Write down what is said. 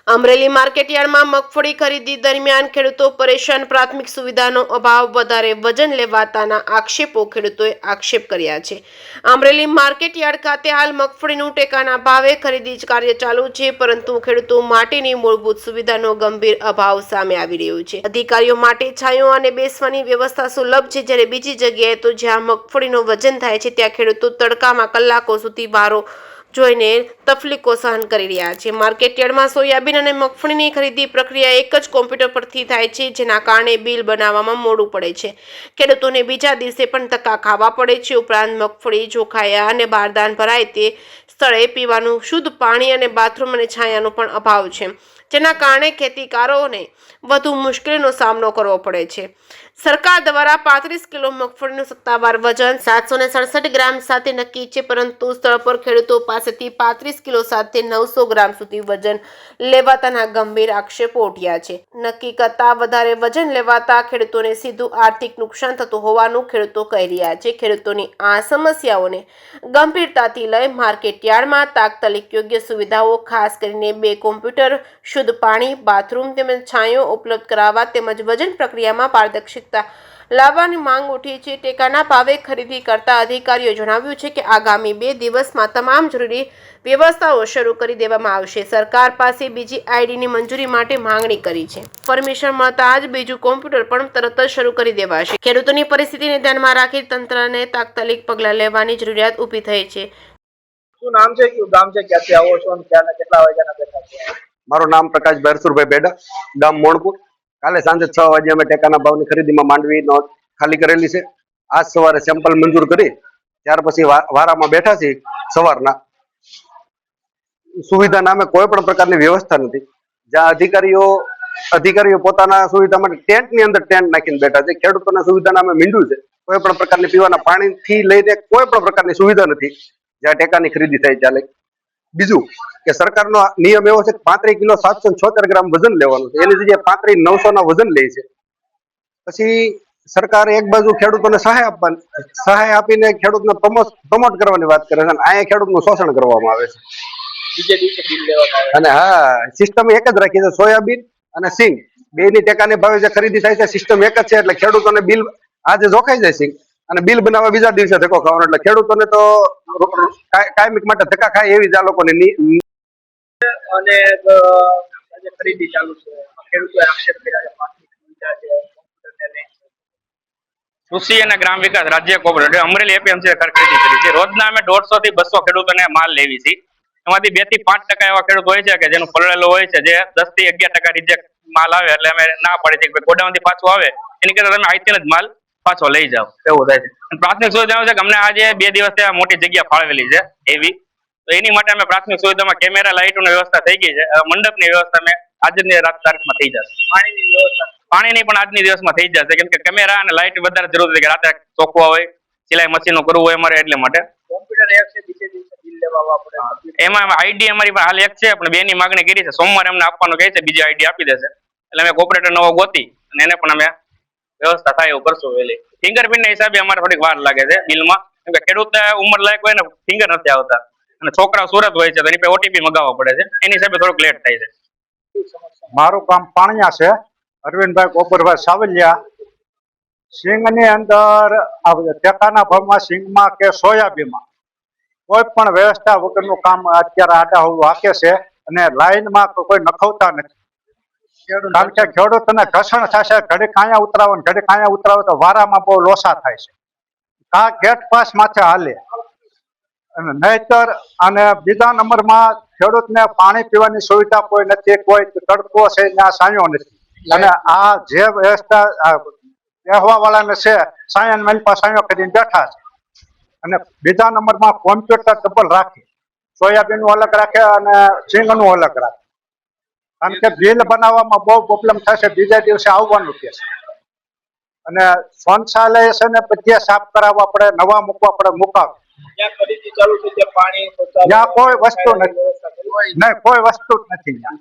અમરેલી માર્કેટયાર્ડમાં મગફળી ખરીદી દરમિયાન ખેડૂતો પરેશાન, પ્રાથમિક સુવિધાનો અભાવ, વધારે વજન લેવાતાના આક્ષેપો ખેડૂતોએ આક્ષેપ કર્યા છે। અમરેલી માર્કેટયાર્ડ ખાતે હાલ મગફળીનું ટેકાના ભાવે ખરીદી કાર્ય ચાલુ છે, પરંતુ ખેડૂતો માટેની મૂળભૂત સુવિધાનો ગંભીર અભાવ સામે આવી રહ્યો છે। અધિકારીઓ માટે છાંયો અને બેસવાની વ્યવસ્થા સુલભ છે, જ્યારે બીજી જગ્યાએ તો જ્યાં મગફળીનું વજન થાય છે ત્યાં ખેડૂતો તડકામાં કલાકો સુધી વારો જોઈને તકલીફો સહન કરી રહ્યા છે। માર્કેટયાર્ડમાં સોયાબીન અને મગફળીની ખરીદી પ્રક્રિયા એક જ કોમ્પ્યુટર પરથી થાય છે, જેના કારણે બિલ બનાવવામાં મોડું પડે છે। ખેડૂતોને બીજા દિવસે પણ ધક્કા ખાવા પડે છે। ઉપરાંત મગફળી જોખાયા અને બારદાન ભરાય તે સ્થળે પીવાનું શુદ્ધ પાણી અને બાથરૂમ અને છાયાનો પણ અભાવ છે, જેના કારણે ખેતીકારોને વધુ મુશ્કેલીનો સામનો કરવો પડે છે। સરકાર દ્વારા 35 કિલો મગફળીનું સત્તાવાર વજન 767 ગ્રામ સાથે નક્કી છે, પરંતુ સ્થળ પર ખેડૂતો પાસેથી 35 કિલો સાથે 900 ગ્રામ સુધી વજન લેવાતાના ગંભીર આક્ષેપો ઉઠ્યા છે। નક્કી કરતાં વધારે વજન લેવાતા ખેડૂતોને સીધું આર્થિક નુકસાન થતું હોવાનું ખેડૂતો કહી રહ્યા છે। ખેડૂતોની આ સમસ્યાઓને ગંભીરતાથી લઈ માર્કેટયાર્ડમાં તાત્કાલિક યોગ્ય સુવિધાઓ, ખાસ કરીને 2 કોમ્પ્યુટર, શુદ્ધ પાણી, બાથરૂમ તેમજ છાંયો ઉપલબ્ધ કરાવવા તેમજ વજન પ્રક્રિયામાં પારદર્શિકતા લાવવાની માંગ ઉઠી છે। ટેકાના ભાવે ખરીદી કરતા અધિકારીઓ જણાવ્યું છે કે આગામી 2 દિવસમાં તમામ જરૂરી વ્યવસ્થાઓ શરૂ કરી દેવામાં આવશે। સરકાર પાસે બીજી આઈડીની મંજૂરી માટે માંગણી કરી છે। પરમિશન મળતા જ બીજું કોમ્પ્યુટર પણ તરત જ શરૂ કરી દેવાશે। ખેડૂતોની પરિસ્થિતિને ધ્યાનમાં રાખી તંત્રને તાત્કાલિક પગલાં લેવાની જરૂરિયાત ઊભી થઈ છે। શું નામ છે, કયું ગામ છે, ક્યાંથી આવો છો અને ક્યાં કેટલા વાગ્યાના બેઠા છો? મારું નામ પ્રકાશ બરસુરભાઈ બેડા, ગામ મોણપુર। કાલે સાંજે 6 વાગે અમે ટેકાના ભાવની ખરીદીમાં માંડવી ખાલી કરેલી છે। આજ સવારે સેમ્પલ મંજૂર કરી ત્યાર પછી વારામાં બેઠા છીએ। સવારના સુવિધા નામે કોઈ પણ પ્રકારની વ્યવસ્થા નથી। જ્યાં અધિકારીઓ પોતાના સુવિધા માટે ટેન્ટની અંદર ટેન્ટ નાખીને બેઠા છે। ખેડૂતોના સુવિધા નામે મીંડું છે। કોઈ પણ પ્રકારની પીવાના પાણીથી લઈને કોઈ પણ પ્રકારની સુવિધા નથી જ્યાં ટેકાની ખરીદી થાય ચાલે। બીજું કે સરકારનો નિયમ એવો છે કે 35 કિલો 776 ગ્રામ વજન લેવાનું છે, એની જગ્યાએ 35 900 ના વજન લે છે। પછી સરકાર એક બાજુ ખેડૂતોને સહાય આપીને ખેડૂતને પ્રમોટ કરવાની વાત કરે છે, અને અહીંયા ખેડૂતનું શોષણ કરવામાં આવે છે। બીજે દિવસે બિલ લેવામાં આવે અને હા, સિસ્ટમ એક જ રાખી છે। સોયાબીન અને સિંગ બેની ટેકાની ભાવે જે ખરીદી થાય છે સિસ્ટમ એક જ છે, એટલે ખેડૂતોને બિલ આજે જોખાઈ જાય છે અને બિલ બનાવવા બીજા દિવસે ધક્કો ખાવાનો, એટલે ખેડૂતોને તો કાયમિક માટે ધક્કા ખાય એવી જ આ લોકોની અને આજે ખરીદી ચાલુ છે, ખેડૂતોએ આક્ષેપ કર્યા છે પ્રાથમિક સુવિધા છે, કોમ્પ્યુટર ને કૃષિ અને ગ્રામ વિકાસ રાજ્ય કોઓપરેટિવ અમરેલી એપીએમસી ખરીદી કરી છે। રોજના અમે 150 થી 200 ખેડૂતોને માલ લેવી છે। એમાંથી 2 થી 5% એવા ખેડૂત હોય છે કે જેનું પલળેલું હોય છે, જે 10 થી 11% રિજેક્ટ માલ આવે એટલે અમે ના પાડી છે કે ગોડાઉન થી પાછું આવે એની કરતા તમે આઈથી જ માલ પાછો લઈ જાઓ, એવું થાય છે। પ્રાથમિક સુવિધા છે કે અમને આજે 2 દિવસથી મોટી જગ્યા ફાળવેલી છે એવી, તો એની માટે અમે પ્રાથમિક સુવિધામાં કેમેરા, લાઇટોની વ્યવસ્થા થઈ ગઈ છે। મંડપની વ્યવસ્થા અમે આજની તારીખમાં થઈ જશે। પાણીની પણ આજની દિવસમાં થઈ જશે, કેમ કે કેમેરા અને લાઇટ વધારે જરૂર છે કે રાતે ચોખ્ખું હોય, સિલાઈ મશીનો કરવું હોય અમારે, એટલે માટે કોમ્પ્યુટર એક છે, બીજે દિવસે બિલ લેવા પડે। એમાં આઈડી અમારી પાસે હાલ એક છે, પણ 2 ની માંગણી કરી છે। સોમવારે અમને આપવાનું કહે છે, બીજી આઈડી આપી દેશે એટલે અમે કોઓપરેટર નવો ગોતી અને એને પણ અમે વ્યવસ્થા થાય એવું કરશું વહેલી। ફિંગરપ્રિન્ટના હિસાબે અમારે થોડીક વાર લાગે છે બિલમાં, કેમ કે ખેડૂતને ઉંમર લાયક હોય ને ફિંગર નથી આવતા અને છોકરા સુરત હોય છે, તો એની પાસે ઓટીપી મગાવવા પડે છે, એની હિસાબે થોડુંક લેટ થાય છે। મારું ગામ પાણિયા છે, અરવિંદભાઈ ગોબરભાઈ સાવલિયા। સિંગની અંદર ટેકાના ભાવમાં સિંગમાં કે સોયાબીનમાં કોઈ પણ વ્યવસ્થા વગરનું કામ અત્યારે આડાહવું હાકે છે, અને લાઈનમાં કોઈ નખવતા નથી। કારણ કે ખેડૂતોને ઘર્ષણ થશે, ઘડીક અહીંયા ઉતરાવો ને ઘડીક અહીંયા ઉતરાવો તો વારામાં બહુ લોસા થાય છે। આ ગેટ પાસ માથે હાલે અને નહીતર, અને બીજા નંબરમાં ખેડૂતને પાણી પીવાની સુવિધા કોઈ નથી, કોઈ તડકો છે ત્યાં સાંયો નથી, અને આ જે વ્યવસ્થા બેહવા વાળાને છે સાયન મેલ પર સાંયો કરીને બેઠા છે। અને બીજા નંબરમાં કોમ્પ્યુટર ડબલ રાખે, સોયાબીનનું અલગ રાખે અને સિંગનું અલગ રાખે, કારણ કે બિલ બનાવવામાં બહુ પ્રોબ્લેમ થશે, બીજા દિવસે આવવાનું કે છે। અને શૌચાલય છે ને બધે સાફ કરાવવા પડે, નવા મૂકવા પડે, મુકાવ જ્યાં ખરીદી ચાલુ છે ત્યાં પાણી, ત્યાં કોઈ વસ્તુ નથી, નહીં કોઈ વસ્તુ જ નથી ત્યાં।